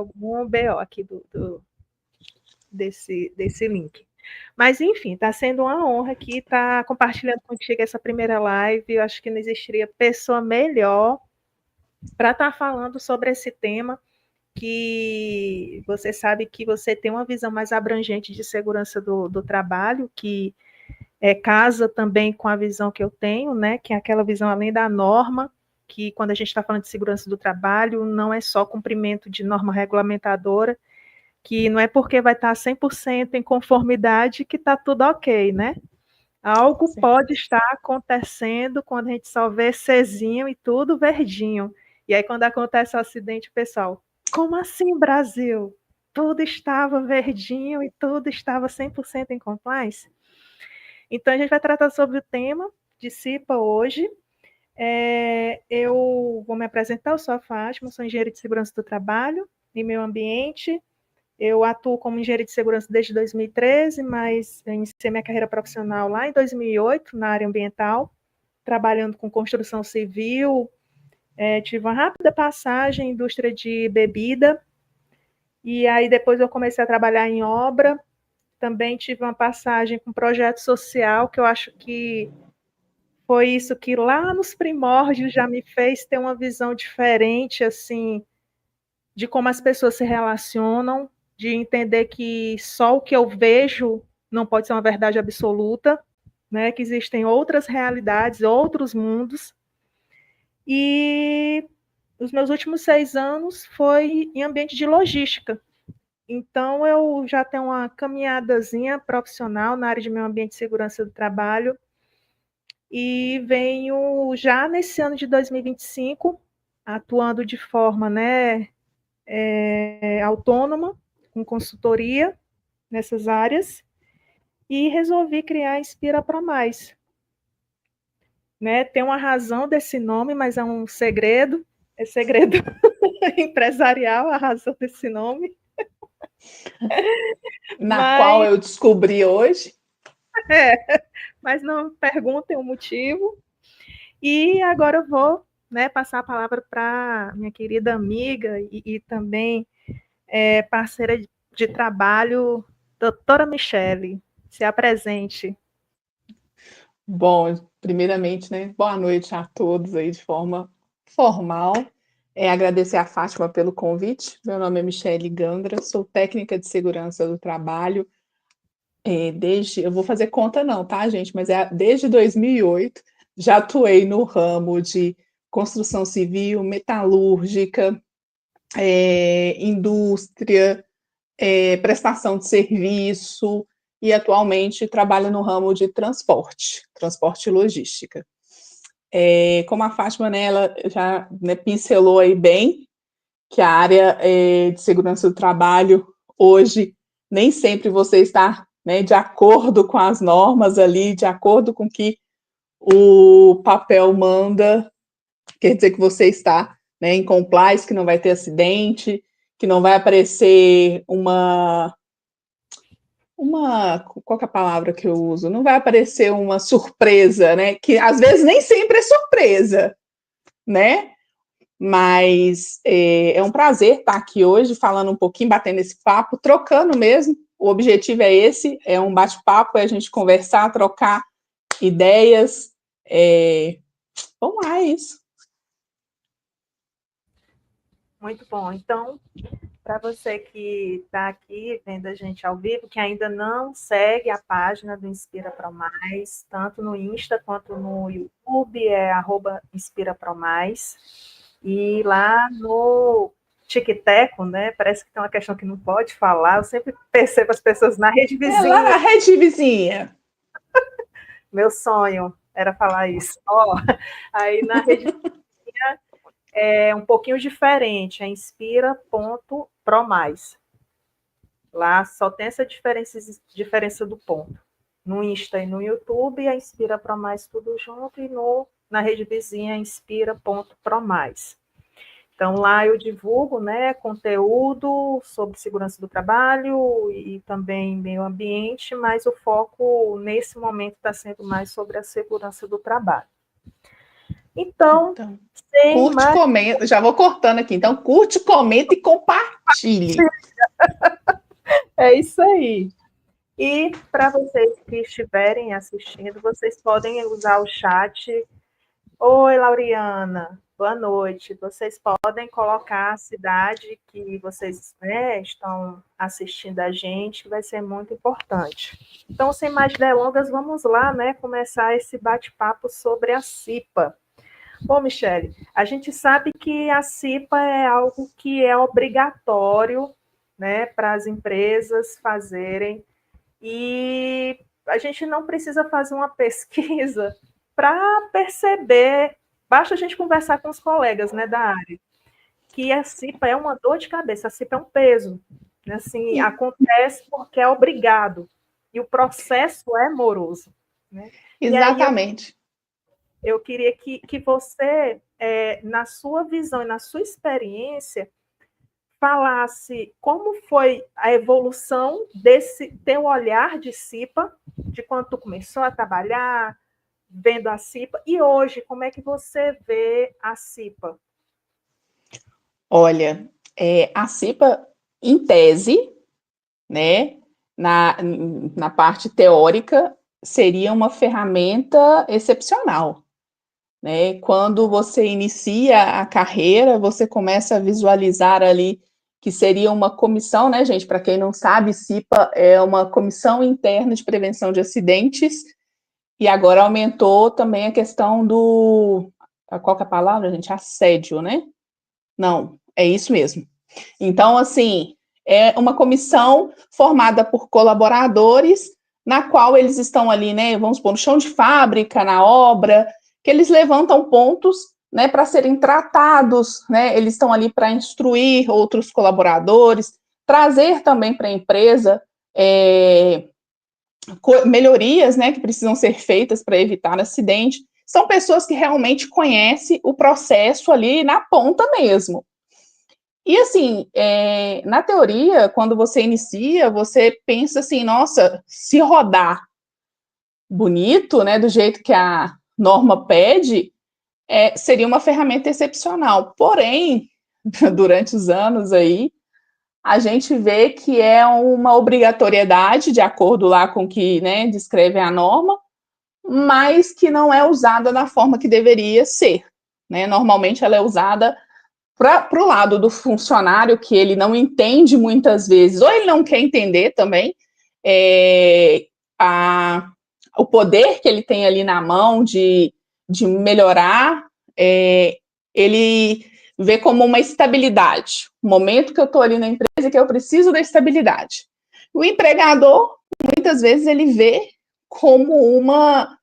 algum BO aqui desse link. Mas, enfim, está sendo uma honra aqui estar compartilhando contigo essa primeira live. Eu acho que não existiria pessoa melhor para estar falando sobre esse tema, que você sabe que você tem uma visão mais abrangente de segurança do trabalho, que casa também com a visão que eu tenho, né, que é aquela visão além da norma, que quando a gente está falando de segurança do trabalho, não é só cumprimento de norma regulamentadora, que não é porque vai estar 100% em conformidade que está tudo ok, né? Algo pode estar acontecendo quando a gente só vê Czinho e tudo verdinho. E aí, quando acontece o acidente, o pessoal, como assim, Brasil? Tudo estava verdinho e tudo estava 100% em compliance? Então, a gente vai tratar sobre o tema de CIPA hoje. Eu vou me apresentar, eu sou a Fátima, sou engenheira de segurança do trabalho e meio ambiente. Eu atuo como engenheira de segurança desde 2013, mas eu iniciei minha carreira profissional lá em 2008, na área ambiental, trabalhando com construção civil. Tive uma rápida passagem em indústria de bebida, e aí depois eu comecei a trabalhar em obra. Também tive uma passagem com projeto social, que eu acho que foi isso que lá nos primórdios já me fez ter uma visão diferente, assim, de como as pessoas se relacionam, de entender que só o que eu vejo não pode ser uma verdade absoluta, né? Que existem outras realidades, outros mundos. E os meus últimos 6 anos foi em ambiente de logística. Então, eu já tenho uma caminhadazinha profissional na área de meio ambiente e segurança do trabalho, e venho já nesse ano de 2025 atuando de forma, né, autônoma, com consultoria nessas áreas, e resolvi criar a Inspira Pro Mais. Né? Tem uma razão desse nome, mas é um segredo, é segredo empresarial a razão desse nome. Na qual eu descobri hoje. Mas não perguntem o motivo. E agora eu vou, né, passar a palavra para minha querida amiga e também parceira de trabalho, doutora Michele. Se apresente. Bom, primeiramente, né, boa noite a todos aí de forma formal. Agradecer a Fátima pelo convite. Meu nome é Michele Gandra, sou técnica de segurança do trabalho. Eu vou fazer conta não, tá, gente? Mas desde 2008 já atuei no ramo de construção civil, metalúrgica, indústria, prestação de serviço, e atualmente trabalho no ramo de transporte e logística. Como a Fátima, né, ela já, né, pincelou aí bem que a área de segurança do trabalho hoje nem sempre você está, né, de acordo com as normas ali, de acordo com o que o papel manda, quer dizer que você está, né, em compliance, que não vai ter acidente, que não vai aparecer qual que é a palavra que eu uso? Não vai aparecer uma surpresa, né? Que às vezes nem sempre é surpresa, né? Mas é um prazer estar aqui hoje falando um pouquinho, batendo esse papo, trocando mesmo. O objetivo é esse, é um bate-papo, é a gente conversar, trocar ideias. Vamos lá, é isso. Muito bom. Então, para você que está aqui vendo a gente ao vivo, que ainda não segue a página do Inspira Pro Mais, tanto no Insta quanto no YouTube, Inspira Pro Mais. E lá no TikTok, né? Parece que tem uma questão que não pode falar. Eu sempre percebo as pessoas na rede vizinha. Lá na rede vizinha. Meu sonho era falar isso. Aí na rede vizinha é um pouquinho diferente, é inspira.promais. Lá só tem essa diferença do ponto. No Insta e no YouTube, a Inspira Pro Mais tudo junto, e na rede vizinha, inspira.promais. Então, lá eu divulgo, né, conteúdo sobre segurança do trabalho e também meio ambiente, mas o foco, nesse momento, está sendo mais sobre a segurança do trabalho. Então, Então, sem curte, mais. comenta, já vou cortando aqui. Então, curte, comenta e compartilhe. É isso aí. E para vocês que estiverem assistindo, vocês podem usar o chat. Oi, Lauriana, boa noite. Vocês podem colocar a cidade que vocês, né, estão assistindo a gente, que vai ser muito importante. Então, sem mais delongas, vamos lá, né, começar esse bate-papo sobre a CIPA. Bom, Michele, a gente sabe que a CIPA é algo que é obrigatório, né, para as empresas fazerem, e a gente não precisa fazer uma pesquisa para perceber, basta a gente conversar com os colegas, né, da área, que a CIPA é uma dor de cabeça, a CIPA é um peso, né, assim, acontece porque é obrigado, e o processo é moroso, né? E aí Exatamente. eu queria que você, na sua visão e na sua experiência, falasse como foi a evolução desse teu olhar de CIPA, de quando tu começou a trabalhar, vendo a CIPA, e hoje, como é que você vê a CIPA? Olha, a CIPA, em tese, né, na parte teórica, seria uma ferramenta excepcional, né? Quando você inicia a carreira, você começa a visualizar ali que seria uma comissão, né, gente? Para quem não sabe, CIPA é uma comissão interna de prevenção de acidentes, e agora aumentou também a questão do. Qual que é a palavra, gente? Assédio, né? Não, é isso mesmo. Então, assim, é uma comissão formada por colaboradores, na qual eles estão ali, né, vamos supor, no chão de fábrica, na obra, que eles levantam pontos, né, para serem tratados, né, eles estão ali para instruir outros colaboradores, trazer também para a empresa melhorias, né, que precisam ser feitas para evitar acidente. São pessoas que realmente conhecem o processo ali na ponta mesmo. E assim, na teoria, quando você inicia, você pensa assim, nossa, se rodar bonito, né, do jeito que a norma pede, seria uma ferramenta excepcional. Porém, durante os anos aí, a gente vê que é uma obrigatoriedade, de acordo lá com o que, né, descreve a norma, mas que não é usada da forma que deveria ser, né? Normalmente ela é usada para o lado do funcionário, que ele não entende muitas vezes, ou ele não quer entender também o poder que ele tem ali na mão de melhorar, ele vê como uma estabilidade. O momento que eu estou ali na empresa que eu preciso da estabilidade. O empregador, muitas vezes, ele vê como uma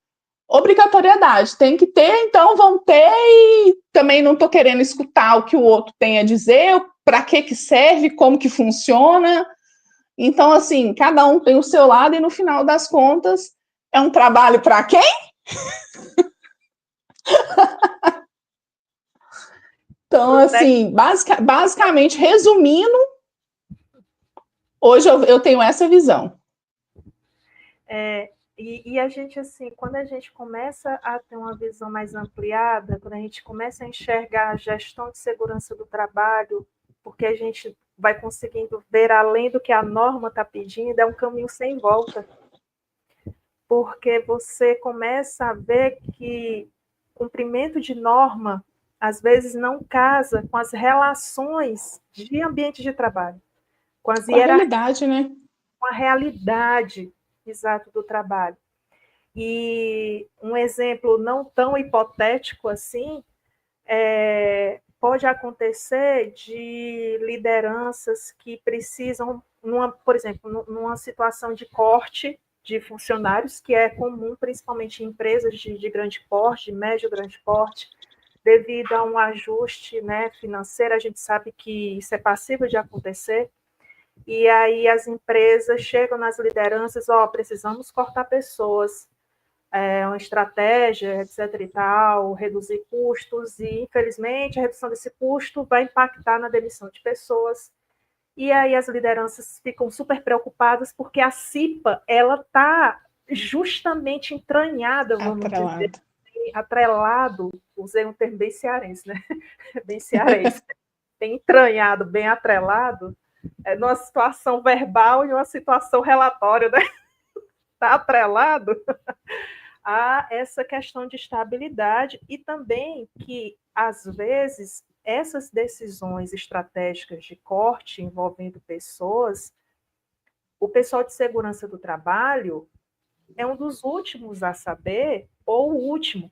obrigatoriedade. Tem que ter, então vão ter, e também não estou querendo escutar o que o outro tem a dizer, para que serve, como que funciona. Então, assim, cada um tem o seu lado e no final das contas é um trabalho para quem? Então, assim, basicamente, resumindo, hoje eu tenho essa visão. E a gente, assim, quando a gente começa a ter uma visão mais ampliada, quando a gente começa a enxergar a gestão de segurança do trabalho, porque a gente vai conseguindo ver além do que a norma está pedindo, é um caminho sem volta. Porque você começa a ver que cumprimento de norma, às vezes, não casa com as relações de ambiente de trabalho, com as Com a hierarquias, realidade, né? com a realidade exato do trabalho. E um exemplo não tão hipotético assim, pode acontecer de lideranças que precisam, por exemplo, numa situação de corte de funcionários, que é comum principalmente em empresas de grande porte, de médio grande porte, devido a um ajuste, né, financeiro, a gente sabe que isso é passível de acontecer, e aí as empresas chegam nas lideranças, precisamos cortar pessoas, uma estratégia, etc. e tal, reduzir custos, e infelizmente a redução desse custo vai impactar na demissão de pessoas. E aí as lideranças ficam super preocupadas porque a CIPA ela está justamente entranhada, vamos dizer, Atrelado. atrelado, usei um termo bem cearense, né? Bem cearense, bem entranhado, bem atrelado, numa situação verbal e uma situação relatória, né? Está atrelado a essa questão de estabilidade e também que, às vezes, essas decisões estratégicas de corte envolvendo pessoas, o pessoal de segurança do trabalho é um dos últimos a saber, ou o último.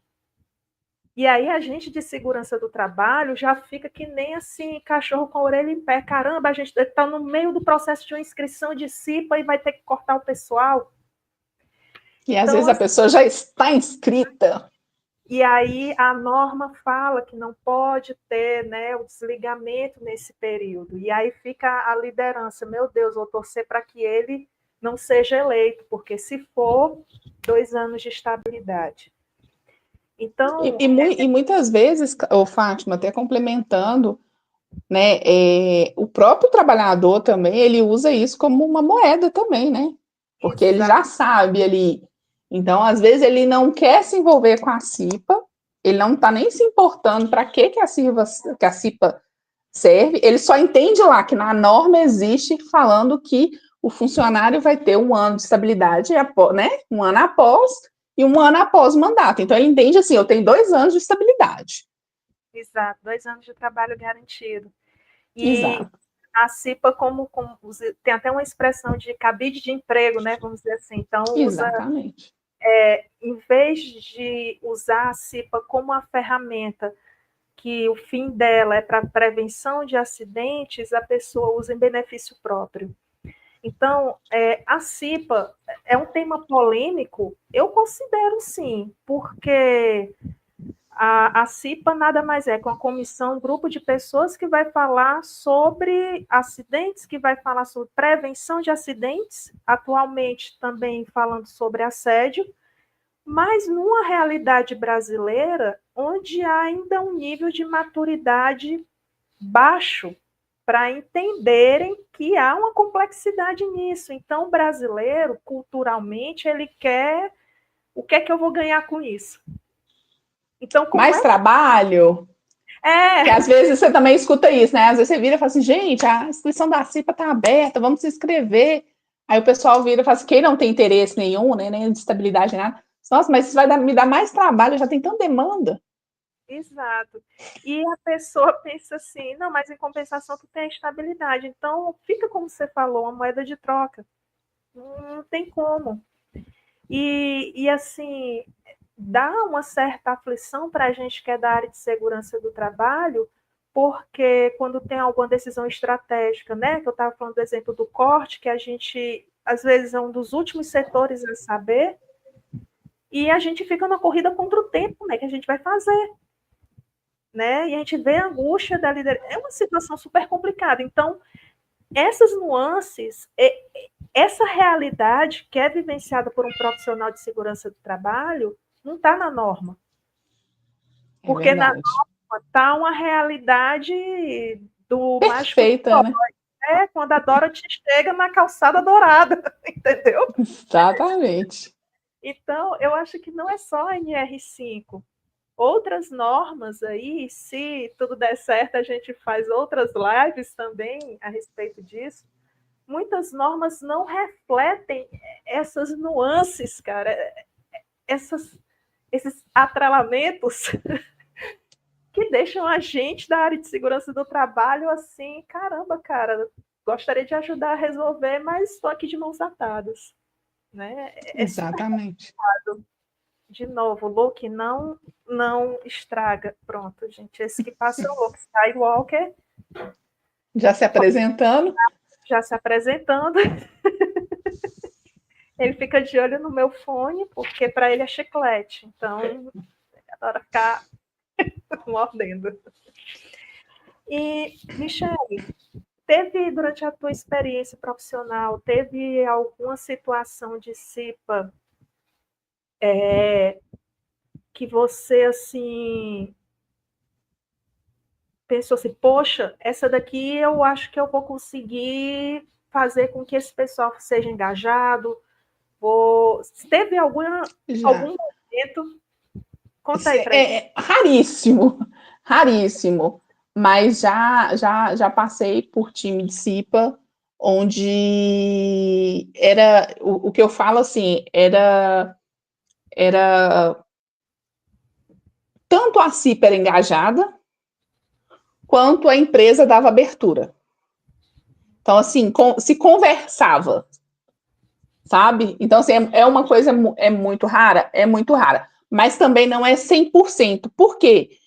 E aí a gente de segurança do trabalho já fica que nem assim, cachorro com a orelha em pé. Caramba, a gente está no meio do processo de uma inscrição de CIPA e vai ter que cortar o pessoal. E às vezes a pessoa já está inscrita. E aí a norma fala que não pode ter, né, o desligamento nesse período. E aí fica a liderança, meu Deus, vou torcer para que ele não seja eleito, porque se for, 2 anos de estabilidade. Então, e muitas vezes, Fátima, até complementando, né, o próprio trabalhador também, ele usa isso como uma moeda também, né? Porque ele já sabe ali. Então, às vezes, ele não quer se envolver com a CIPA, ele não está nem se importando para que a CIPA serve, ele só entende lá que na norma existe falando que o funcionário vai ter 1 ano de estabilidade, né? 1 ano após e 1 ano após o mandato. Então, ele entende assim, eu tenho 2 anos de estabilidade. Exato, 2 anos de trabalho garantido. E exato. A CIPA, como tem até uma expressão de cabide de emprego, né? Vamos dizer assim. Então, exatamente. Em vez de usar a CIPA como uma ferramenta que o fim dela é para prevenção de acidentes, a pessoa usa em benefício próprio. Então, a CIPA é um tema polêmico? Eu considero sim, porque a CIPA nada mais é que uma comissão, um grupo de pessoas que vai falar sobre acidentes, que vai falar sobre prevenção de acidentes, atualmente também falando sobre assédio, mas numa realidade brasileira onde há ainda um nível de maturidade baixo para entenderem que há uma complexidade nisso. Então, o brasileiro, culturalmente, ele quer o que é que eu vou ganhar com isso? Então, mais trabalho? Que às vezes você também escuta isso, né? Às vezes você vira e fala assim, gente, a inscrição da CIPA está aberta, vamos se inscrever. Aí o pessoal vira e fala assim, quem não tem interesse nenhum, né? Nem de estabilidade, nada. Nossa, mas isso vai me dar mais trabalho, já tem tanta demanda. Exato. E a pessoa pensa assim, não, mas em compensação tu tem a estabilidade. Então, fica como você falou, uma moeda de troca. Não tem como. E assim, dá uma certa aflição para a gente que é da área de segurança do trabalho, porque quando tem alguma decisão estratégica, né? Que eu estava falando do exemplo do corte, que a gente, às vezes, é um dos últimos setores a saber, e a gente fica na corrida contra o tempo, né? Que a gente vai fazer. Né? E a gente vê a angústia da liderança. É uma situação super complicada. Então, essas nuances, essa realidade que é vivenciada por um profissional de segurança do trabalho, não está na norma. Porque verdade. Na norma está uma realidade do perfeita, mágico né? Quando a Dorothy chega na calçada dourada, entendeu? Exatamente. Então, eu acho que não é só a NR5. Outras normas aí, se tudo der certo, a gente faz outras lives também a respeito disso. Muitas normas não refletem essas nuances, cara, esses atrelamentos que deixam a gente da área de segurança do trabalho assim, caramba, cara, gostaria de ajudar a resolver, mas estou aqui de mãos atadas. Né? Exatamente. De novo, Luke, não estraga. Pronto, gente. Esse que passa o Luke Skywalker. Já se apresentando. Já se apresentando. Ele fica de olho no meu fone, porque para ele é chiclete. Então, ele adora ficar mordendo. E, Michele, teve, durante a tua experiência profissional, teve alguma situação de CIPA que você, assim, pensou assim, poxa, essa daqui eu acho que eu vou conseguir fazer com que esse pessoal seja engajado. Teve algum momento Conta aí pra gente. Raríssimo, raríssimo. Mas já passei por time de CIPA, onde era o que eu falo assim, era tanto a CIPA era engajada, quanto a empresa dava abertura. Então, assim, se conversava, sabe? Então, assim, é uma coisa muito rara, é muito rara. Mas também não é 100%. Por quê?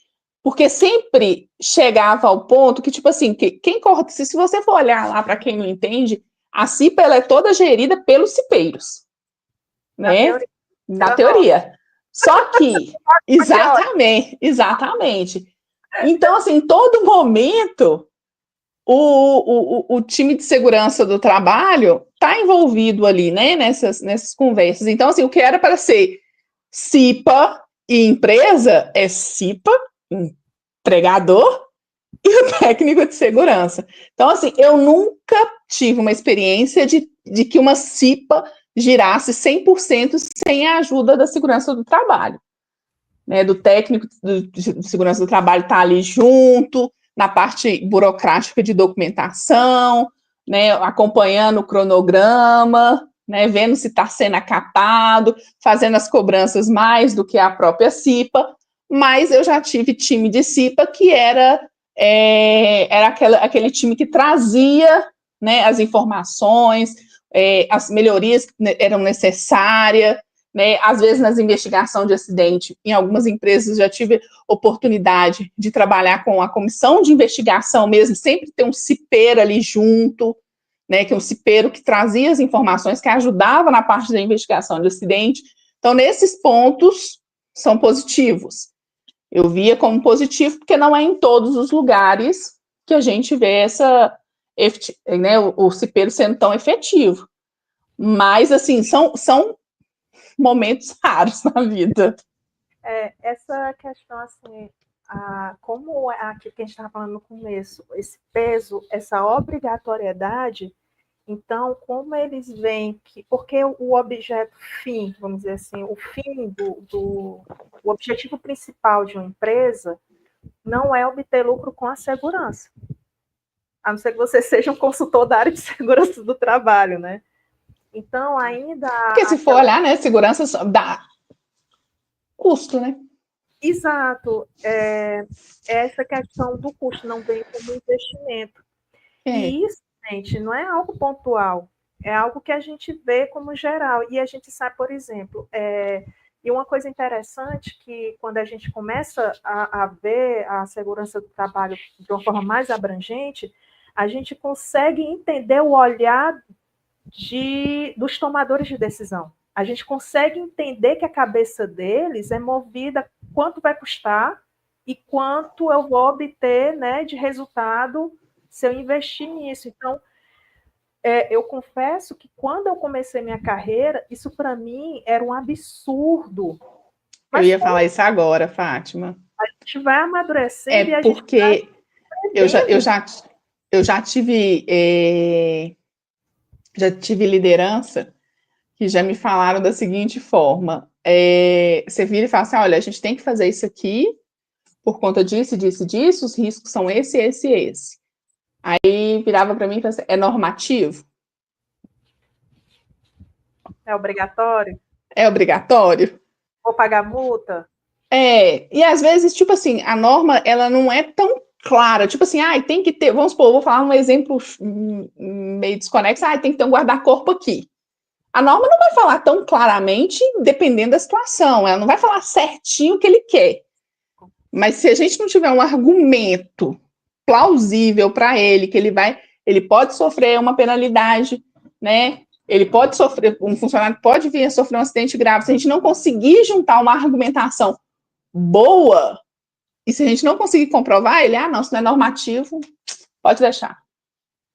Porque sempre chegava ao ponto que, tipo assim, quem corre, se você for olhar lá para quem não entende, a CIPA ela é toda gerida pelos cipeiros, Na né? teoria, Na tira nota. teoria. Só que, Aqui, ó. exatamente. Então, assim, em todo momento, o time de segurança do trabalho está envolvido ali, né, nessas conversas. Então, assim, o que era para ser CIPA e empresa é CIPA, empregador, e o técnico de segurança. Então, assim, eu nunca tive uma experiência de que uma CIPA girasse 100% sem a ajuda da segurança do trabalho. Né, do técnico de segurança do trabalho estar ali junto, na parte burocrática de documentação, né, acompanhando o cronograma, né, vendo se está sendo acatado, fazendo as cobranças mais do que a própria CIPA, mas eu já tive time de CIPA que era aquele time que trazia, né, as informações, as melhorias que eram necessárias, né? Às vezes, nas investigações de acidente, em algumas empresas já tive oportunidade de trabalhar com a comissão de investigação mesmo, sempre ter um cipeiro ali junto, né? Que é um cipeiro que trazia as informações, que ajudava na parte da investigação de acidente. Então, nesses pontos, são positivos. Eu via como positivo, porque não é em todos os lugares que a gente vê né, o cipeiro sendo tão efetivo. Mas, assim, são momentos raros na vida. Essa questão, assim, como aquilo que a gente estava falando no começo, esse peso, essa obrigatoriedade, então, como eles veem que. Porque o objeto fim, vamos dizer assim, o fim o objetivo principal de uma empresa não é obter lucro com a segurança. A não ser que você seja um consultor da área de segurança do trabalho, né? Então, ainda Porque se for olhar, né, segurança dá custo, né? Exato. Essa questão do custo não vem como investimento. É. E isso, gente, não é algo pontual. É algo que a gente vê como geral. E a gente sabe, por exemplo, e uma coisa interessante que quando a gente começa a ver a segurança do trabalho de uma forma mais abrangente, a gente consegue entender o olhar dos tomadores de decisão. A gente consegue entender que a cabeça deles é movida quanto vai custar e quanto eu vou obter, né, de resultado se eu investir nisso. Então, eu confesso que quando eu comecei minha carreira, isso para mim era um absurdo. Eu Mas ia como falar isso agora, Fátima. a gente vai É amadurecendo e a gente vai porque eu já, eu aprendendo. já, eu já tive liderança que já me falaram da seguinte forma: você vira e fala assim, olha, a gente tem que fazer isso aqui por conta disso, disso, disso, os riscos são esse, esse e esse. Aí virava para mim e falava assim, é normativo? É obrigatório? É obrigatório? Vou pagar multa? E às vezes, tipo assim, a norma, ela não é tão clara, tipo assim, tem que ter, vamos supor, vou falar um exemplo meio desconexo, tem que ter um guarda-corpo aqui. A norma não vai falar tão claramente, dependendo da situação, ela não vai falar certinho o que ele quer. Mas se a gente não tiver um argumento plausível para ele, que ele pode sofrer uma penalidade, né? Ele pode sofrer, um funcionário pode vir a sofrer um acidente grave, se a gente não conseguir juntar uma argumentação boa, e se a gente não conseguir comprovar, não, isso não é normativo, pode deixar.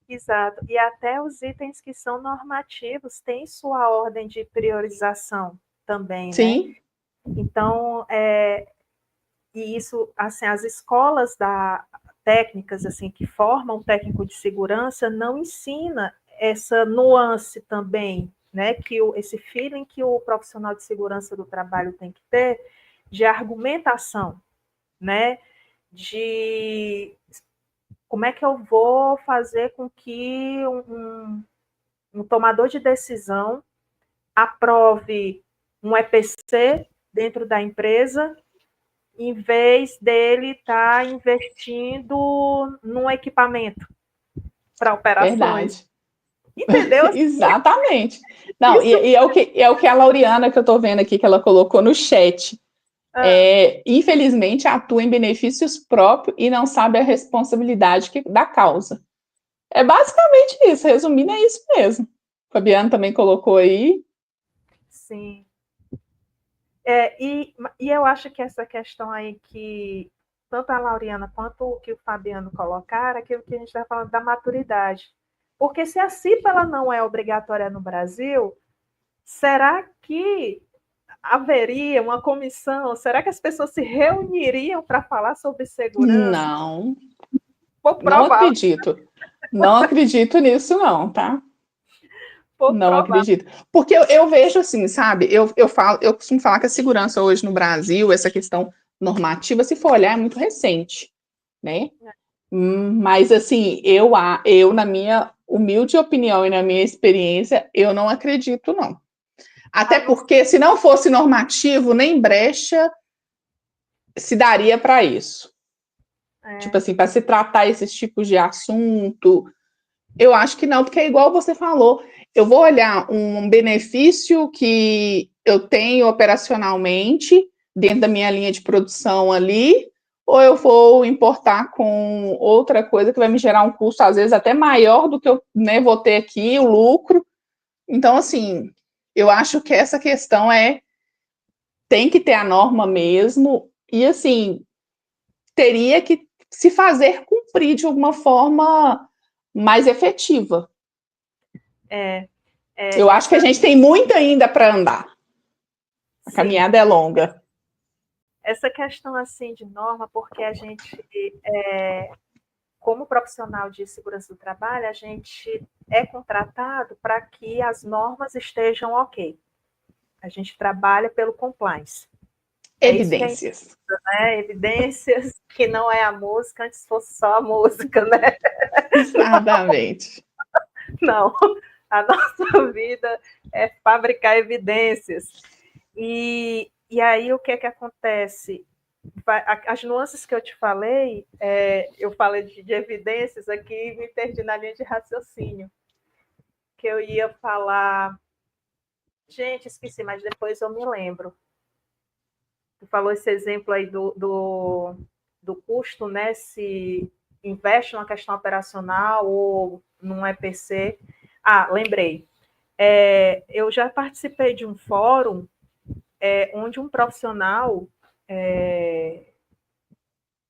Exato. E até os itens que são normativos têm sua ordem de priorização também, né? Sim. Então, e isso, assim, as escolas técnicas, assim, que formam o técnico de segurança não ensina essa nuance também, né? Esse feeling que o profissional de segurança do trabalho tem que ter de argumentação, né? De como é que eu vou fazer com que um tomador de decisão aprove um EPC dentro da empresa, em vez dele estar investindo num equipamento para operações. Verdade. Entendeu? Exatamente. Não, Isso. e é o que a Lauriana, que eu estou vendo aqui, que ela colocou no chat. Infelizmente, atua em benefícios próprios e não sabe a responsabilidade da causa. É basicamente isso, resumindo, é isso mesmo. O Fabiano também colocou aí. Sim. E eu acho que essa questão aí que tanto a Lauriana quanto o que o Fabiano colocaram, é aquilo que a gente está falando da maturidade. Porque se a CIPA ela não é obrigatória no Brasil, será que haveria uma comissão? Será que as pessoas se reuniriam para falar sobre segurança? Não, Pouco não provável. acredito. Não acredito nisso, não, tá? Pouco Não provável. acredito. Porque eu vejo assim, sabe? Eu costumo falar que a segurança hoje no Brasil, essa questão normativa, se for olhar, é muito recente, né? Mas assim, eu, na minha humilde opinião e na minha experiência, eu não acredito, não. Até porque, se não fosse normativo, nem brecha se daria para isso. Tipo assim, para se tratar esses tipos de assunto, eu acho que não, porque é igual você falou. Eu vou olhar um benefício que eu tenho operacionalmente dentro da minha linha de produção ali, ou eu vou importar com outra coisa que vai me gerar um custo, às vezes, até maior do que eu, né, vou ter aqui, o lucro. Então, assim, eu acho que essa questão tem que ter a norma mesmo, e assim, teria que se fazer cumprir de alguma forma mais efetiva. Eu acho que a gente tem muito ainda para andar. A caminhada é longa. Essa questão assim de norma, porque a gente, como profissional de segurança do trabalho, a gente é contratado para que as normas estejam ok. A gente trabalha pelo compliance. Evidências. É isso que né? Evidências que não é a música, antes fosse só a música, né? Exatamente. Não, a nossa vida é fabricar evidências. E aí o que acontece? As nuances que eu te falei, eu falei de evidências aqui e me perdi na linha de raciocínio. Que eu ia falar. Gente, esqueci, mas depois eu me lembro. Tu falou esse exemplo aí do custo, né? Se investe numa questão operacional ou num EPC. Ah, lembrei. Eu já participei de um fórum onde um profissional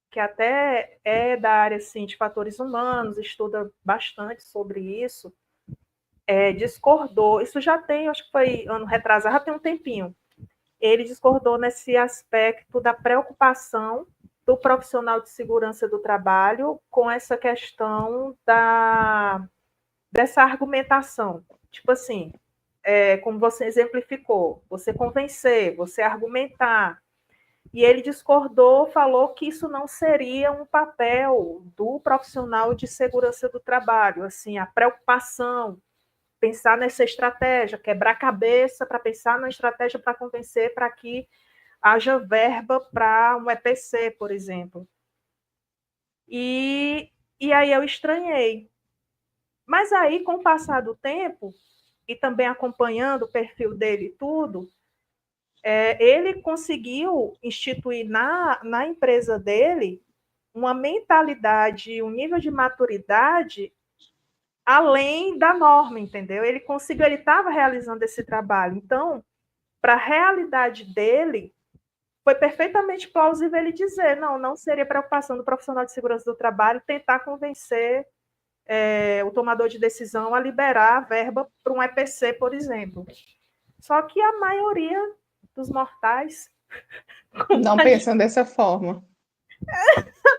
que até é da área assim, de fatores humanos, estuda bastante sobre isso, discordou. Isso já tem, acho que foi ano retrasado, já tem um tempinho. Ele discordou nesse aspecto da preocupação do profissional de segurança do trabalho com essa questão dessa argumentação. Tipo assim, como você exemplificou, você convencer, você argumentar. E ele discordou, falou que isso não seria um papel do profissional de segurança do trabalho, assim, a preocupação, pensar nessa estratégia, quebrar a cabeça para pensar na estratégia para convencer para que haja verba para um EPC, por exemplo. E aí eu estranhei. Mas aí, com o passar do tempo, e também acompanhando o perfil dele e tudo, ele conseguiu instituir na empresa dele uma mentalidade, um nível de maturidade além da norma, entendeu? Ele conseguiu, ele estava realizando esse trabalho. Então, para a realidade dele, foi perfeitamente plausível ele dizer, não seria preocupação do profissional de segurança do trabalho tentar convencer o tomador de decisão a liberar a verba para um EPC, por exemplo. Só que a maioria dos mortais não pensam dessa forma.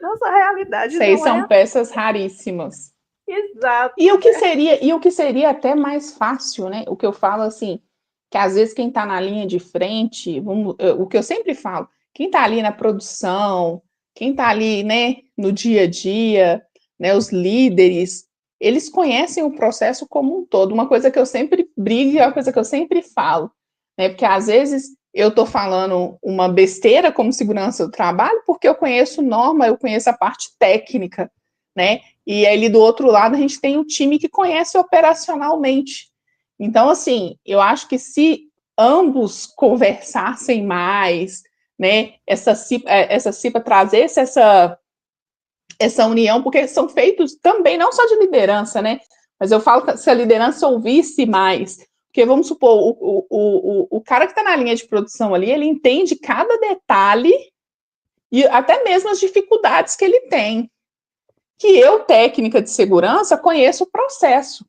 Nossa realidade Vocês não são é peças raríssimas. exato. E o que seria até mais fácil, né? O que eu falo assim, que às vezes quem está na linha de frente, o que eu sempre falo, quem está ali na produção, quem está ali, né, no dia a dia, né, os líderes, eles conhecem o processo como um todo. Uma coisa que eu sempre brigo, é uma coisa que eu sempre falo, né, porque às vezes eu estou falando uma besteira como segurança do trabalho, porque eu conheço norma, eu conheço a parte técnica, né, e ali do outro lado a gente tem o time que conhece operacionalmente. Então, assim, eu acho que se ambos conversassem mais, né, essa CIPA trazesse essa união, porque são feitos também, não só de liderança, né, mas eu falo que se a liderança ouvisse mais, porque vamos supor, o cara que está na linha de produção ali, ele entende cada detalhe e até mesmo as dificuldades que ele tem, que eu, técnica de segurança, conheço o processo.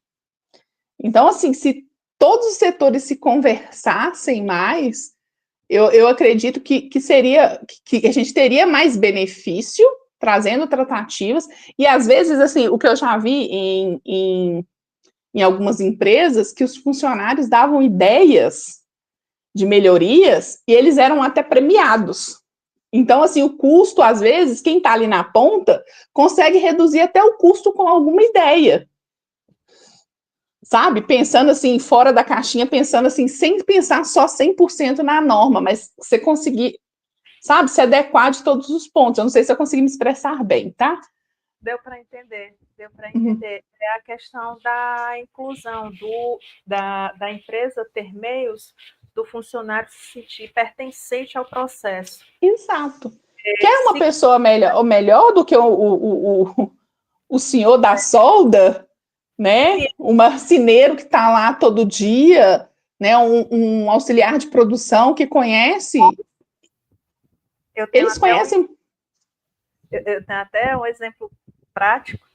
Então, assim, se todos os setores se conversassem mais, eu acredito que seria que a gente teria mais benefício trazendo tratativas, e às vezes, assim, o que eu já vi em algumas empresas, que os funcionários davam ideias de melhorias e eles eram até premiados. Então, assim, o custo, às vezes, quem está ali na ponta consegue reduzir até o custo com alguma ideia. Sabe? Pensando assim, fora da caixinha, pensando assim, sem pensar só 100% na norma, mas você conseguir, sabe, se adequar de todos os pontos. Eu não sei se eu consegui me expressar bem, tá? Deu para entender, deu para entender. Uhum. É a questão da inclusão da empresa ter meios do funcionário se sentir pertencente ao processo. Exato. Quer uma pessoa melhor do que o senhor da solda, né? Sim. Um marceneiro que está lá todo dia, né? Um auxiliar de produção que conhece. Eles conhecem. Eu tenho até um exemplo prático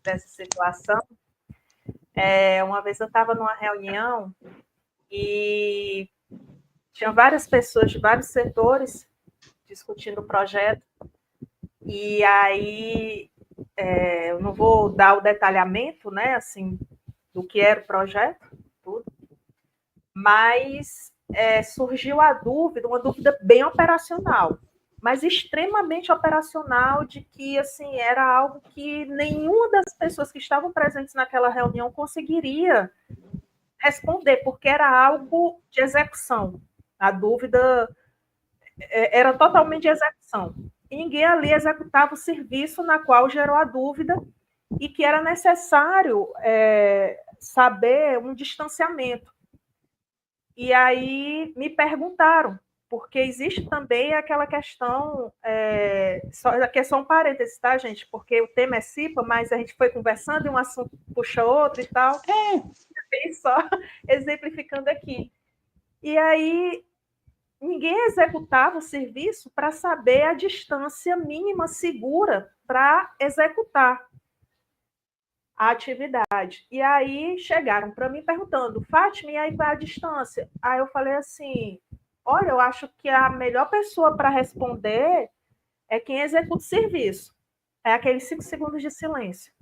dessa situação. Uma vez eu estava numa reunião e tinha várias pessoas de vários setores discutindo o projeto. E aí, eu não vou dar o detalhamento, né, assim, do que era o projeto, tudo, mas surgiu a dúvida, uma dúvida bem operacional, mas extremamente operacional, de que, assim, era algo que nenhuma das pessoas que estavam presentes naquela reunião conseguiria responder, porque era algo de execução. A dúvida era totalmente de execução. E ninguém ali executava o serviço na qual gerou a dúvida e que era necessário saber um distanciamento. E aí me perguntaram, porque existe também aquela questão, aqui é só um parênteses, tá, gente? Porque o tema é CIPA, mas a gente foi conversando e um assunto puxa outro e tal. Só exemplificando aqui. E aí ninguém executava o serviço para saber a distância mínima segura para executar a atividade. E aí chegaram para mim perguntando, Fátima, e aí qual é a distância? Aí eu falei assim, olha, eu acho que a melhor pessoa para responder é quem executa o serviço. É aqueles 5 segundos de silêncio.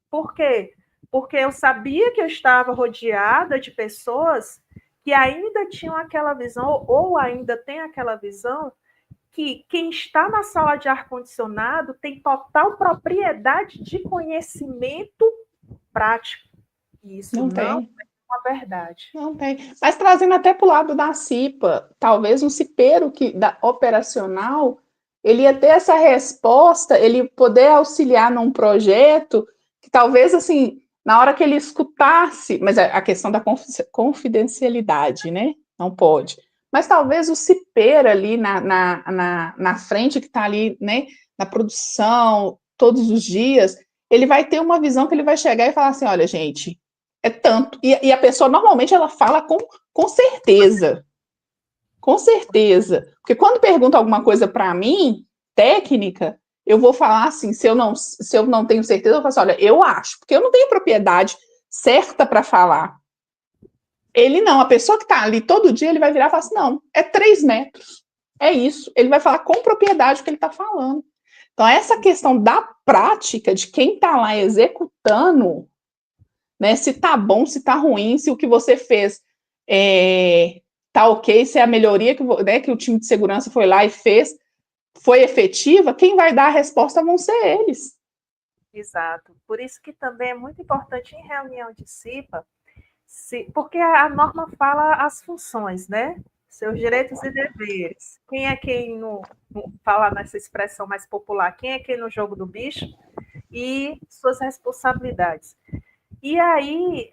Por quê? Porque eu sabia que eu estava rodeada de pessoas que ainda tinham aquela visão, ou ainda tem aquela visão, que quem está na sala de ar-condicionado tem total propriedade de conhecimento prático. Isso não é uma verdade. Não tem. Mas trazendo até para o lado da CIPA, talvez um cipeiro operacional, ele ia ter essa resposta, ele poder auxiliar num projeto, que talvez, assim, na hora que ele escutasse, mas a questão da confidencialidade, né? Não pode. Mas talvez o cipeiro ali na frente, que está ali, né, na produção, todos os dias, ele vai ter uma visão que ele vai chegar e falar assim, olha, gente, é tanto. E a pessoa, normalmente, ela fala com certeza. Com certeza. Porque quando pergunta alguma coisa para mim, técnica, eu vou falar assim, se eu não tenho certeza, eu vou falar assim, olha, eu acho, porque eu não tenho propriedade certa para falar. Ele não, a pessoa que está ali todo dia, ele vai virar e falar assim, não, é 3 metros. É isso. Ele vai falar com propriedade o que ele está falando. Então, essa questão da prática, de quem está lá executando, né, se tá bom, se tá ruim, se o que você fez tá ok, se a melhoria que o time de segurança foi lá e fez foi efetiva, quem vai dar a resposta vão ser eles. Exato. Por isso que também é muito importante em reunião de CIPA, porque a norma fala as funções, né? Seus direitos e deveres. Quem é quem falar nessa expressão mais popular, quem é quem no jogo do bicho e suas responsabilidades. E aí,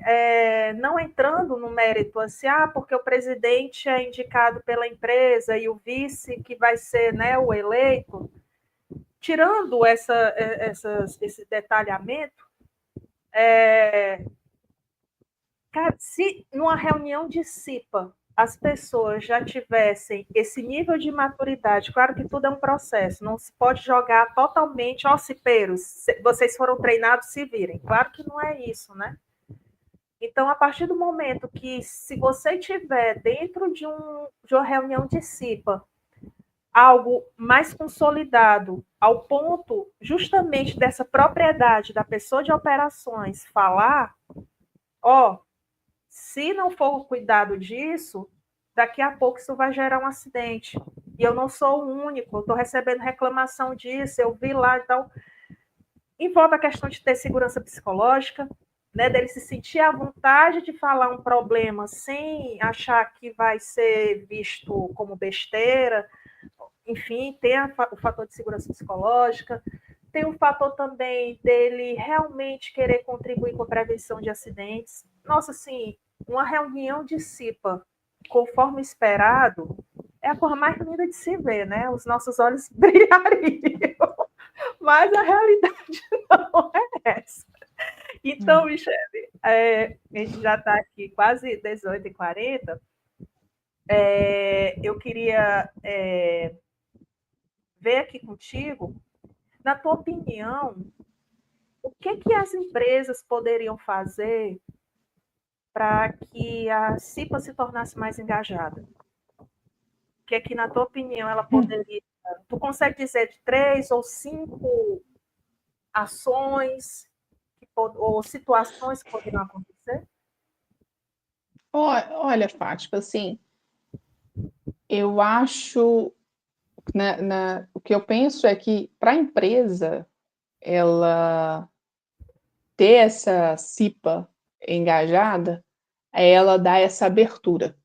não entrando no mérito assim, porque o presidente é indicado pela empresa e o vice que vai ser, né, o eleito, tirando esse detalhamento, cara, se numa reunião de CIPA as pessoas já tivessem esse nível de maturidade, claro que tudo é um processo, não se pode jogar totalmente, cipeiros, vocês foram treinados, se virem. Claro que não é isso, né? Então, a partir do momento que, se você tiver dentro de uma reunião de CIPA, algo mais consolidado, ao ponto justamente dessa propriedade da pessoa de operações falar, se não for cuidado disso, daqui a pouco isso vai gerar um acidente. E eu não sou o único, eu estou recebendo reclamação disso, eu vi lá, então envolve a questão de ter segurança psicológica, né, dele se sentir à vontade de falar um problema sem achar que vai ser visto como besteira. Enfim, tem o fator de segurança psicológica, tem o fator também dele realmente querer contribuir com a prevenção de acidentes. Nossa, assim, uma reunião de CIPA, conforme esperado, é a cor mais linda de se ver, né? Os nossos olhos brilhariam. Mas a realidade não é essa. Então, Michele, a gente já está aqui quase 18h40. Eu queria ver aqui contigo, na tua opinião, o que as empresas poderiam fazer para que a CIPA se tornasse mais engajada? O que, na tua opinião, ela poderia... Tu consegue dizer de 3 ou 5 ações ou situações que poderiam acontecer? Olha, Fátima, assim, eu acho, o que eu penso é que para a empresa ela ter essa CIPA engajada, é ela dar essa abertura,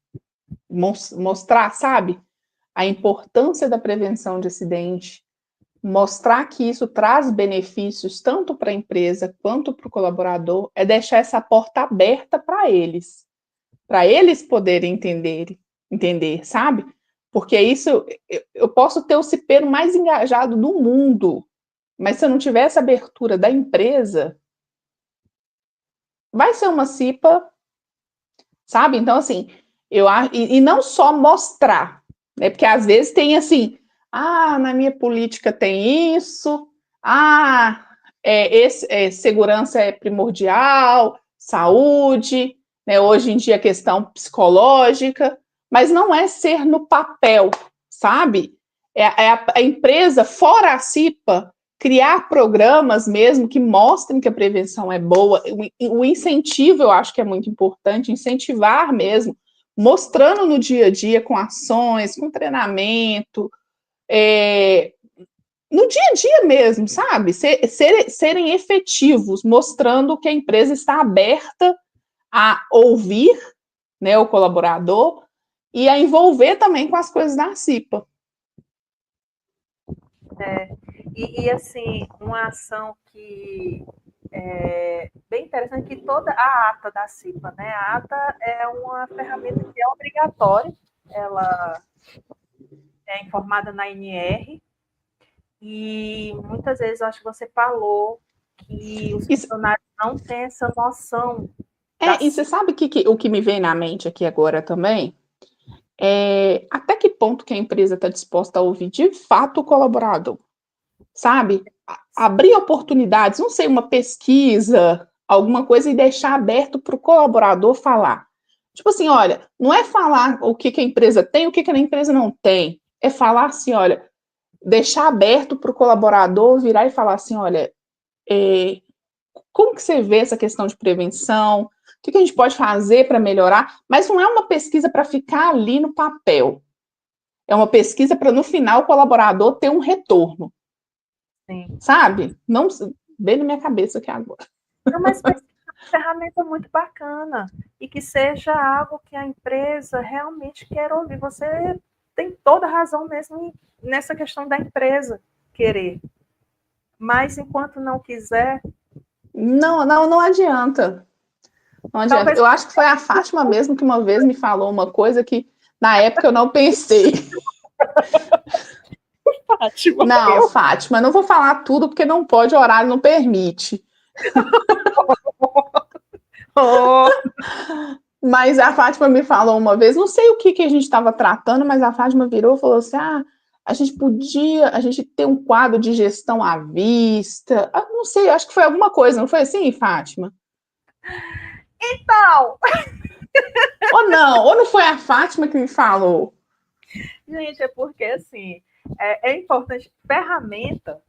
mostrar, sabe, a importância da prevenção de acidente, mostrar que isso traz benefícios tanto para a empresa quanto para o colaborador, é deixar essa porta aberta para eles poderem entender, sabe? Porque isso, eu posso ter o cipeiro mais engajado do mundo, mas se eu não tiver essa abertura da empresa, vai ser uma CIPA, sabe? Então, assim, e não só mostrar, né? Porque às vezes tem assim, na minha política tem isso, segurança é primordial, saúde, né? Hoje em dia a questão psicológica, mas não é ser no papel, sabe? A empresa, fora a CIPA, criar programas mesmo que mostrem que a prevenção é boa. O incentivo eu acho que é muito importante, incentivar mesmo, mostrando no dia a dia com ações, com treinamento, no dia a dia mesmo, sabe? Serem efetivos, mostrando que a empresa está aberta a ouvir, né, o colaborador e a envolver também com as coisas da CIPA. E assim, uma ação que é bem interessante, que toda a ata da CIPA, né? A ata é uma ferramenta que é obrigatória, ela é informada na NR, e muitas vezes eu acho que você falou que os funcionários não têm essa noção. E você sabe o que me vem na mente aqui agora também? Até que ponto que a empresa está disposta a ouvir de fato o colaborador, sabe? Abrir oportunidades, não sei, uma pesquisa, alguma coisa e deixar aberto para o colaborador falar. Tipo assim, olha, não é falar o que a empresa tem, o que a empresa não tem, é falar assim, olha, deixar aberto para o colaborador virar e falar assim, olha, como que você vê essa questão de prevenção? que a gente pode fazer para melhorar, mas não é uma pesquisa para ficar ali no papel. É uma pesquisa para, no final, o colaborador ter um retorno. Sim. Sabe? Não, bem na minha cabeça aqui agora. Não, mas pesquisa é uma ferramenta muito bacana e que seja algo que a empresa realmente quer ouvir. Você tem toda a razão mesmo nessa questão da empresa querer. Mas enquanto não quiser. Não adianta. Não adianta. Talvez... Eu acho que foi a Fátima mesmo que uma vez me falou uma coisa que na época eu não pensei. Fátima, não, Fátima, não vou falar tudo porque não pode, o horário não permite. Oh. Mas a Fátima me falou uma vez, não sei o que a gente estava tratando, mas a Fátima virou e falou assim: a gente ter um quadro de gestão à vista. Não sei, acho que foi alguma coisa, não foi assim, Fátima? Então! Ou não foi a Fátima que me falou? Gente, é porque assim, é importante. Ferramenta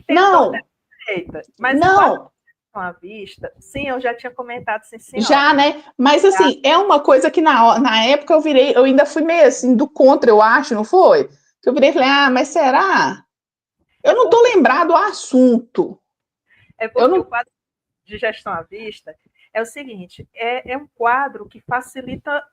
tem não, toda feita, mas não. À vista, sim, eu já tinha comentado, sim, senhora. Já, né? Mas assim, é uma coisa que na época eu ainda fui meio assim, do contra, eu acho, não foi? Que eu virei e falei, mas será? Eu não tô lembrado do assunto. É porque o quadro de gestão à vista é o seguinte, é um quadro que facilita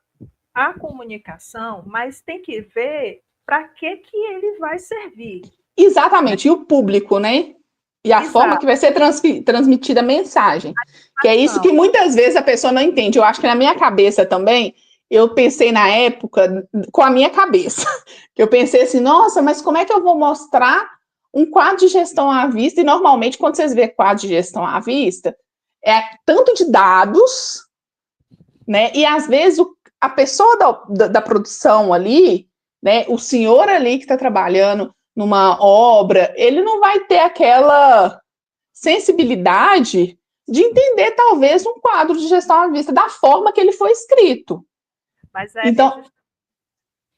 a comunicação, mas tem que ver para que ele vai servir. Exatamente, e o público, né? E a forma que vai ser transmitida a mensagem. Que é isso que muitas vezes a pessoa não entende. Eu acho que na minha cabeça também, eu pensei na época com a minha cabeça. Que eu pensei assim, nossa, mas como é que eu vou mostrar um quadro de gestão à vista? E normalmente, quando vocês vê quadro de gestão à vista, é tanto de dados, né? E às vezes a pessoa da produção ali, né? O senhor ali que está trabalhando numa obra, ele não vai ter aquela sensibilidade de entender, talvez, um quadro de gestão à vista da forma que ele foi escrito. Mas então,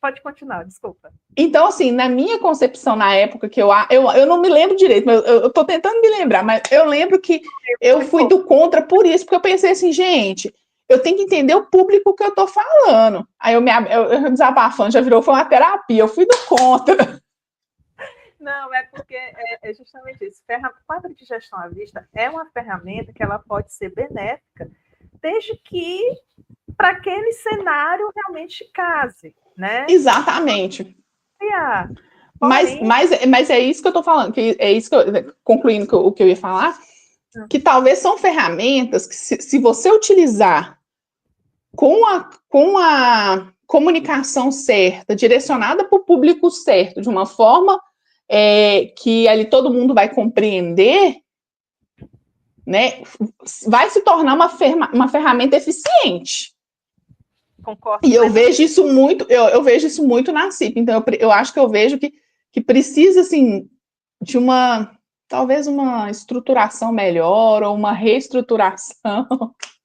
pode continuar, desculpa. Então, assim, na minha concepção, na época que eu não me lembro direito, mas eu estou tentando me lembrar, mas eu lembro que eu fui do contra por isso, porque eu pensei assim, gente, eu tenho que entender o público que eu estou falando. Aí eu desabafando, já virou, foi uma terapia, eu fui do contra. Não, é porque é justamente isso. Quadro de gestão à vista é uma ferramenta que ela pode ser benéfica, desde que para aquele cenário realmente case, né? Exatamente. Porém... Mas é isso que eu estou falando, que é isso que concluindo o que eu ia falar, que talvez são ferramentas que, se você utilizar com a comunicação certa, direcionada para o público certo, de uma forma que ali todo mundo vai compreender, né, vai se tornar uma ferramenta eficiente. Concordo. E eu vejo isso muito, eu vejo isso muito na CIP. Então, eu acho que eu vejo que precisa, assim, de talvez uma estruturação melhor ou uma reestruturação.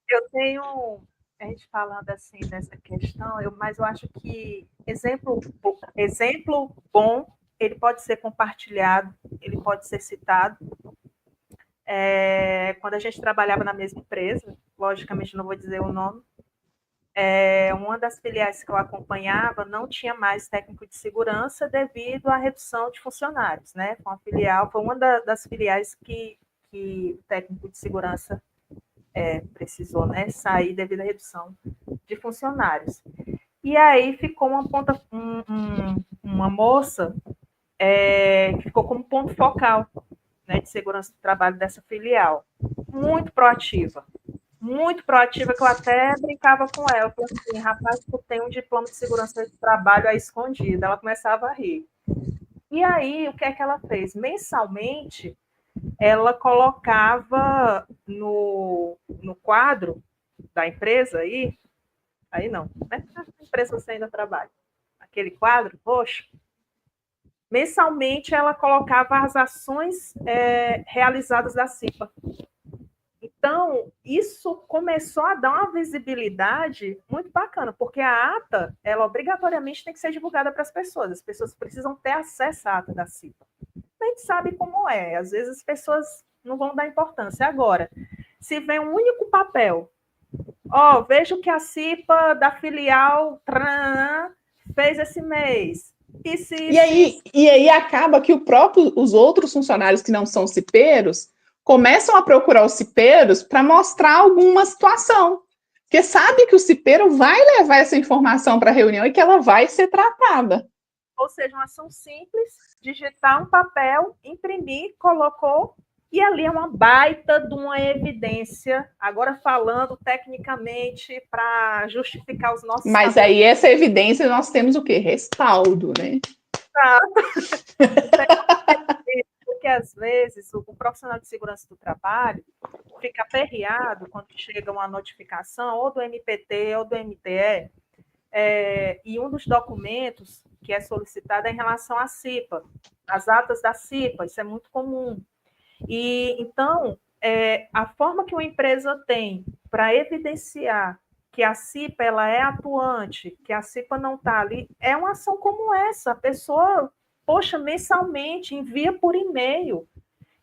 Eu tenho, a gente falando assim dessa questão, mas eu acho que exemplo bom, ele pode ser compartilhado, ele pode ser citado. Quando a gente trabalhava na mesma empresa, logicamente não vou dizer o nome, uma das filiais que eu acompanhava não tinha mais técnico de segurança devido à redução de funcionários, né? Foi uma das filiais que o técnico de segurança precisou, né, sair devido à redução de funcionários. E aí ficou uma moça que ficou como ponto focal, né, de segurança do trabalho dessa filial. Muito proativa, que eu até brincava com ela. Eu falei assim, rapaz, tu tem um diploma de segurança do trabalho aí escondido. Ela começava a rir. E aí, o que é que ela fez? Mensalmente, ela colocava no quadro da empresa aí não, né? A empresa você ainda trabalha. Aquele quadro roxo, mensalmente ela colocava as ações realizadas da CIPA. Então, isso começou a dar uma visibilidade muito bacana, porque a ata, ela obrigatoriamente tem que ser divulgada para as pessoas precisam ter acesso à ata da CIPA. A gente sabe como é, às vezes as pessoas não vão dar importância. Agora, se vem um único papel Ó, vejo que a CIPA da filial fez esse mês. E aí acaba que os outros funcionários que não são cipeiros começam a procurar os cipeiros para mostrar alguma situação. Porque sabe que o cipeiro vai levar essa informação para a reunião e que ela vai ser tratada. Ou seja, uma ação simples, digitar um papel, imprimir, colocou, e ali é uma baita de uma evidência. Agora falando tecnicamente para justificar os nossos... Mas aí essa evidência nós temos o quê? Respaldo, né? Porque às vezes o profissional de segurança do trabalho fica aperreado quando chega uma notificação ou do MPT ou do MTE, e um dos documentos que é solicitado é em relação à CIPA, as atas da CIPA, isso é muito comum. E então, a forma que uma empresa tem para evidenciar que a CIPA ela é atuante, que a CIPA não está ali, é uma ação como essa. A pessoa, poxa, mensalmente envia por e-mail.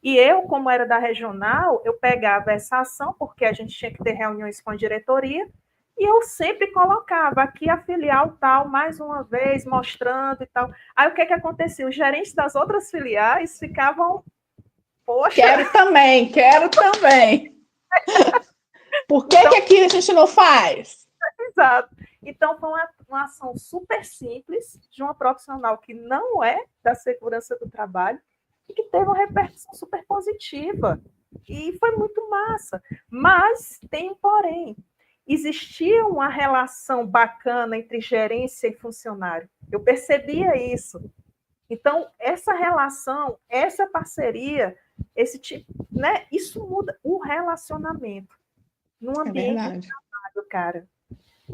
E eu, como era da regional, eu pegava essa ação, porque a gente tinha que ter reuniões com a diretoria, e eu sempre colocava aqui a filial tal, mais uma vez, mostrando e tal. Aí o que acontecia? Os gerentes das outras filiais ficavam, poxa... Quero também. Por que, então, que aqui a gente não faz? Exato. Então, foi uma ação super simples de uma profissional que não é da segurança do trabalho e que teve uma repercussão super positiva. E foi muito massa. Mas tem um porém. Existia uma relação bacana entre gerência e funcionário. Eu percebia isso. Então, essa relação, essa parceria, esse tipo, né? Isso muda o relacionamento no ambiente de trabalho, cara.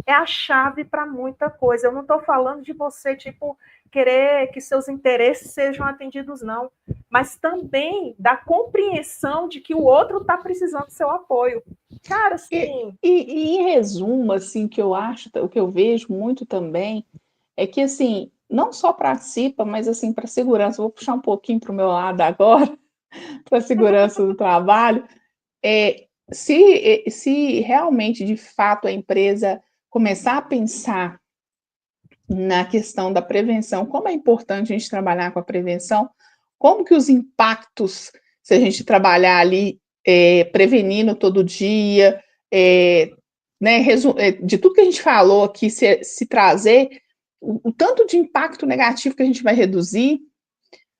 É a chave para muita coisa. Eu não estou falando de você, tipo, querer que seus interesses sejam atendidos, não. Mas também da compreensão de que o outro está precisando do seu apoio. Cara, assim... E em resumo, assim, que eu acho, o que eu vejo muito também, é que, assim, não só para a CIPA, mas, assim, para a segurança, vou puxar um pouquinho para o meu lado agora, para a segurança do trabalho, se realmente, de fato, a empresa começar a pensar na questão da prevenção, como é importante a gente trabalhar com a prevenção, como que os impactos, se a gente trabalhar ali prevenindo todo dia, né, de tudo que a gente falou aqui, se trazer o tanto de impacto negativo que a gente vai reduzir,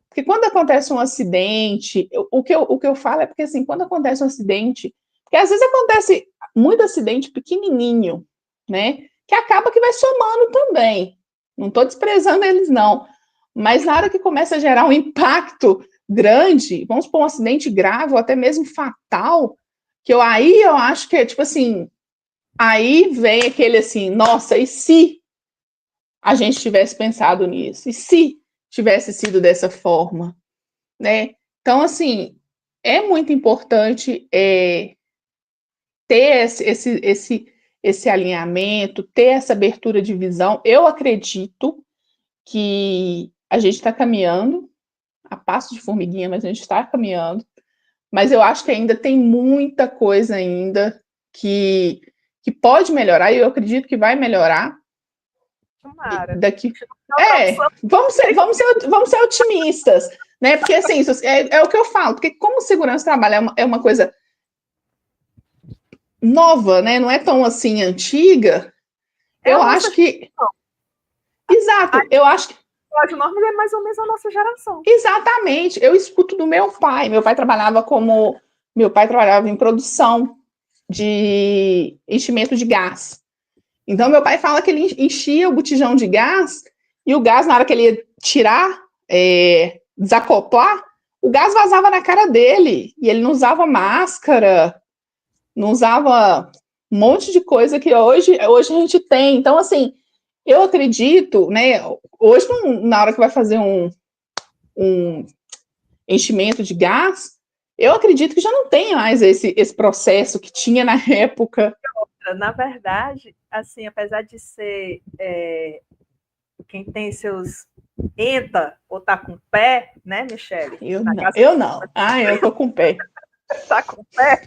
porque quando acontece um acidente, o que eu falo é porque, assim, quando acontece um acidente, porque às vezes acontece muito acidente pequenininho, né, que acaba que vai somando também. Não estou desprezando eles, não. Mas na hora que começa a gerar um impacto grande, vamos supor um acidente grave ou até mesmo fatal, que aí eu acho que é tipo assim, aí vem aquele assim, nossa, e se a gente tivesse pensado nisso? E se tivesse sido dessa forma? Né? Então, assim, é muito importante ter esse alinhamento, ter essa abertura de visão. Eu acredito que a gente está caminhando, a passo de formiguinha, mas a gente está caminhando. Mas eu acho que ainda tem muita coisa ainda que pode melhorar, e eu acredito que vai melhorar. Tomara. Daqui. Vamos ser otimistas, né? Porque assim, é o que eu falo, porque como segurança do trabalho é uma coisa nova, né? Não é tão assim antiga, eu acho que. Exato, eu acho que. As normas é mais ou menos a nossa geração. Exatamente. Eu escuto do meu pai. Meu pai trabalhava em produção de enchimento de gás. Então, meu pai fala que ele enchia o botijão de gás e o gás, na hora que ele ia tirar, desacoplar, o gás vazava na cara dele. E ele não usava máscara, não usava um monte de coisa que hoje a gente tem. Então, assim, eu acredito, né? Hoje, na hora que vai fazer um enchimento de gás, eu acredito que já não tem mais esse processo que tinha na época. Na verdade, assim, apesar de ser quem tem seus entra ou tá com pé, né, Michele? Eu não. Eu tô com pé. Tá com pé?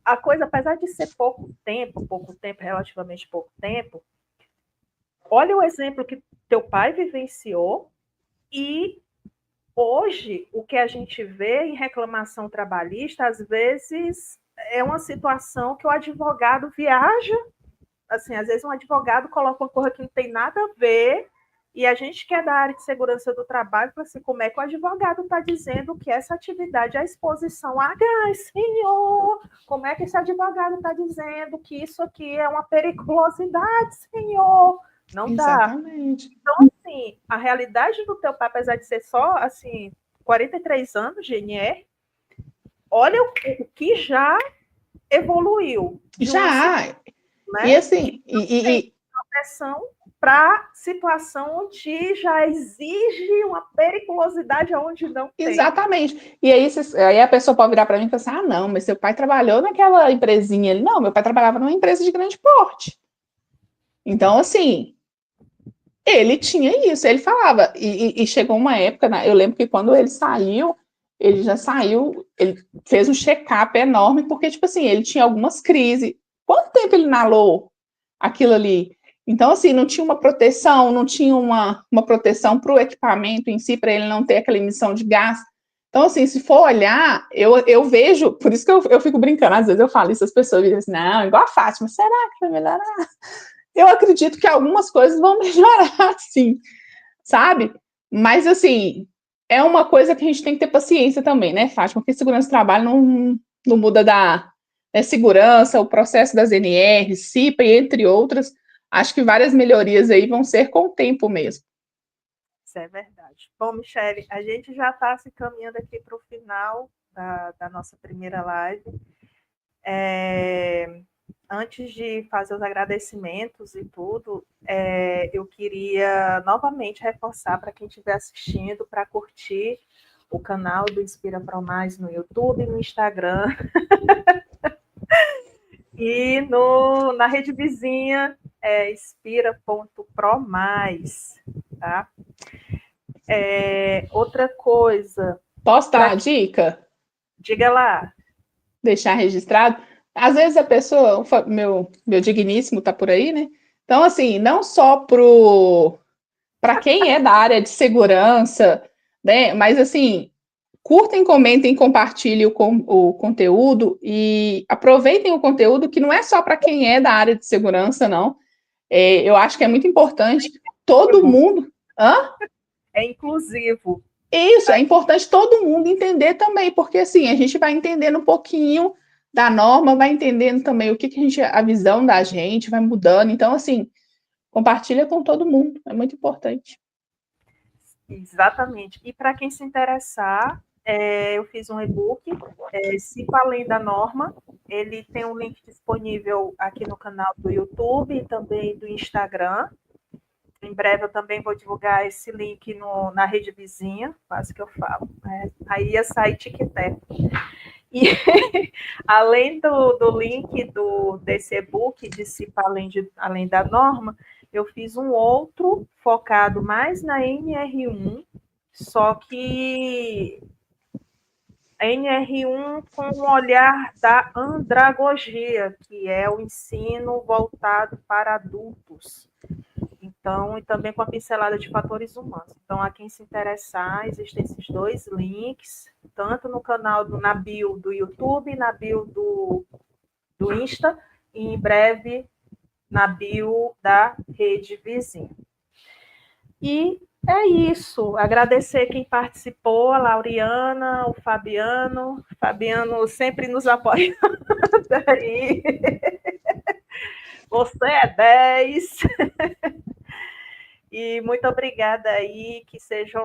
a coisa, apesar de ser pouco tempo, relativamente pouco tempo, olha o exemplo que teu pai vivenciou e hoje o que a gente vê em reclamação trabalhista, às vezes é uma situação que o advogado viaja, assim, às vezes um advogado coloca uma coisa que não tem nada a ver e a gente que é da área de segurança do trabalho, assim, como é que o advogado está dizendo que essa atividade é exposição a gás, senhor? Como é que esse advogado está dizendo que isso aqui é uma periculosidade, senhor? Não dá. Exatamente. Então, assim, a realidade do teu pai, apesar de ser só, assim, 43 anos, GNR, olha o que já evoluiu. Já, Né? e assim, Proteção para situação onde já exige uma periculosidade onde não tem. exatamente. E aí a pessoa pode virar para mim e falar assim: ah, não, mas seu pai trabalhou naquela empresinha ali. Não, meu pai trabalhava numa empresa de grande porte. Então, assim, ele tinha isso, ele falava. E chegou uma época, né, eu lembro que quando ele saiu, ele já saiu, ele fez um check-up enorme, porque, tipo assim, ele tinha algumas crises. Quanto tempo ele inalou aquilo ali? Então, assim, não tinha uma proteção, não tinha uma proteção para o equipamento em si, para ele não ter aquela emissão de gás. Então, assim, se for olhar, eu vejo, por isso que eu fico brincando, às vezes eu falo isso, as pessoas dizem assim, não, igual a Fátima, será que vai melhorar? Eu acredito que algumas coisas vão melhorar, sim, sabe? Mas, assim, é uma coisa que a gente tem que ter paciência também, né, Fátima? Porque segurança do trabalho não muda da segurança, o processo das NR, CIPA e entre outras. Acho que várias melhorias aí vão ser com o tempo mesmo. Isso é verdade. Bom, Michele, a gente já está se caminhando aqui para o final da nossa primeira live. Antes de fazer os agradecimentos e tudo, eu queria novamente reforçar para quem estiver assistindo, para curtir o canal do Inspira Pro Mais no YouTube, no Instagram e na rede vizinha, inspira.promais, tá? Outra coisa. Posso dar uma dica? Diga lá. Deixar registrado? Às vezes a pessoa, meu digníssimo tá por aí, né? Então, assim, não só para quem é da área de segurança, né? Mas assim, curtem, comentem, compartilhem o conteúdo e aproveitem o conteúdo que não é só para quem é da área de segurança, não. Eu acho que é muito importante todo mundo. Hã? É inclusivo. Isso, é importante todo mundo entender também, porque assim, a gente vai entendendo um pouquinho da norma, vai entendendo também o que a gente, a visão da gente vai mudando. Então, assim, compartilha com todo mundo, é muito importante. Exatamente. E para quem se interessar, eu fiz um e-book, Cipa Além da Norma. Ele tem um link disponível aqui no canal do YouTube e também do Instagram. Em breve eu também vou divulgar esse link na rede vizinha, quase que eu falo. Aí ia sair TikTok. E além do link desse e-book de Cipa Além da Norma, eu fiz um outro focado mais na NR1, só que a NR1 com o olhar da andragogia, que é o ensino voltado para adultos. Então, e também com a pincelada de fatores humanos. Então, a quem se interessar, existem esses dois links, tanto no canal na bio do YouTube, na bio do Insta, e em breve na bio da rede vizinha. E é isso. Agradecer quem participou, a Lauriana, o Fabiano. Fabiano sempre nos apoia aí. Você é 10. E muito obrigada aí, que seja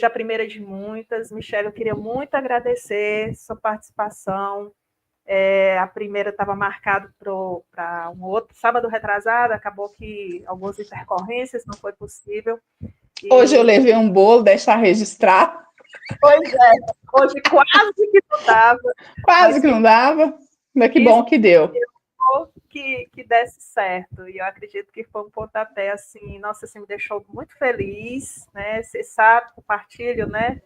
a primeira de muitas. Michele, eu queria muito agradecer sua participação. A primeira estava marcada para um outro sábado retrasado, acabou que algumas intercorrências não foi possível. Hoje eu levei um bolo, deixar registrar. Pois é, hoje quase que não dava. Quase que não dava, mas que bom que deu. Que desse certo. E eu acredito que foi um pontapé, assim, nossa, assim, me deixou muito feliz, né? Você sabe, compartilho, né?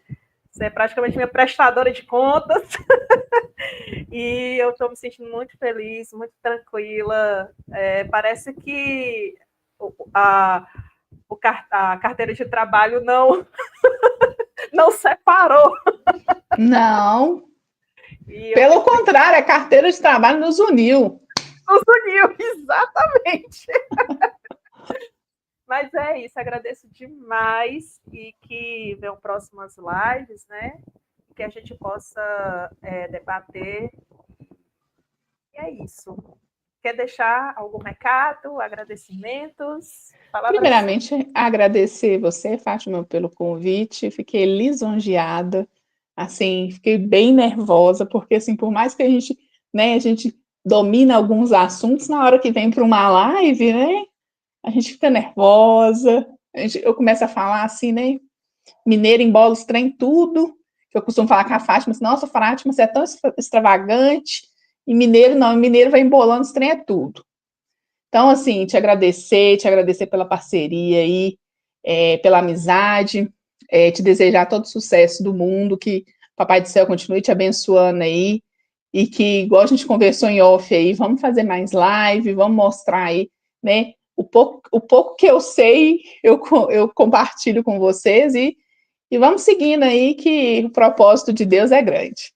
Você é praticamente minha prestadora de contas. E eu estou me sentindo muito feliz, muito tranquila. Parece que a, a carteira de trabalho não separou. Não, E eu pelo fico muito... contrário, a carteira de trabalho nos uniu. Nos uniu, exatamente. Mas é isso, agradeço demais e que venham próximas lives, né? Que a gente possa debater. E é isso. Quer deixar algum recado, agradecimentos? Palavras suas. Primeiramente, agradecer você, Fátima, pelo convite. Fiquei lisonjeada, assim, fiquei bem nervosa, porque assim, por mais que a gente, né, a gente domina alguns assuntos, na hora que vem para uma live, né, a gente fica nervosa. Eu começo a falar assim, né, mineiro embola os trem tudo. Eu costumo falar com a Fátima, assim, nossa, Fátima, você é tão extravagante. E mineiro não, mineiro vai embolando os trem é tudo. Então, assim, te agradecer pela parceria aí, pela amizade, te desejar todo o sucesso do mundo, que o Papai do Céu continue te abençoando aí, e que, igual a gente conversou em off aí, vamos fazer mais live, vamos mostrar aí, né, o pouco que eu sei, eu compartilho com vocês, e vamos seguindo aí, que o propósito de Deus é grande.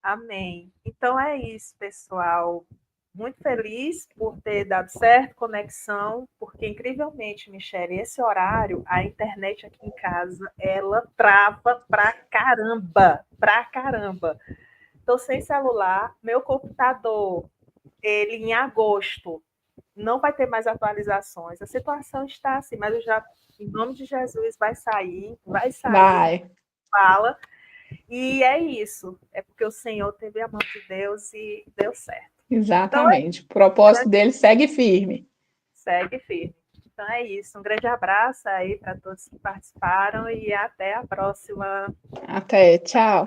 Amém. Então é isso, pessoal. Muito feliz por ter dado certo, conexão, porque incrivelmente, Michele, esse horário, a internet aqui em casa, ela trava pra caramba, pra caramba. Tô sem celular, meu computador, ele em agosto não vai ter mais atualizações. A situação está assim, mas eu já, em nome de Jesus, vai sair, Vai, fala. E é isso. É porque o Senhor teve a mão de Deus e deu certo. Então, exatamente. O propósito dele segue firme. segue firme. Então é isso. Um grande abraço aí para todos que participaram e até a próxima. Até, tchau.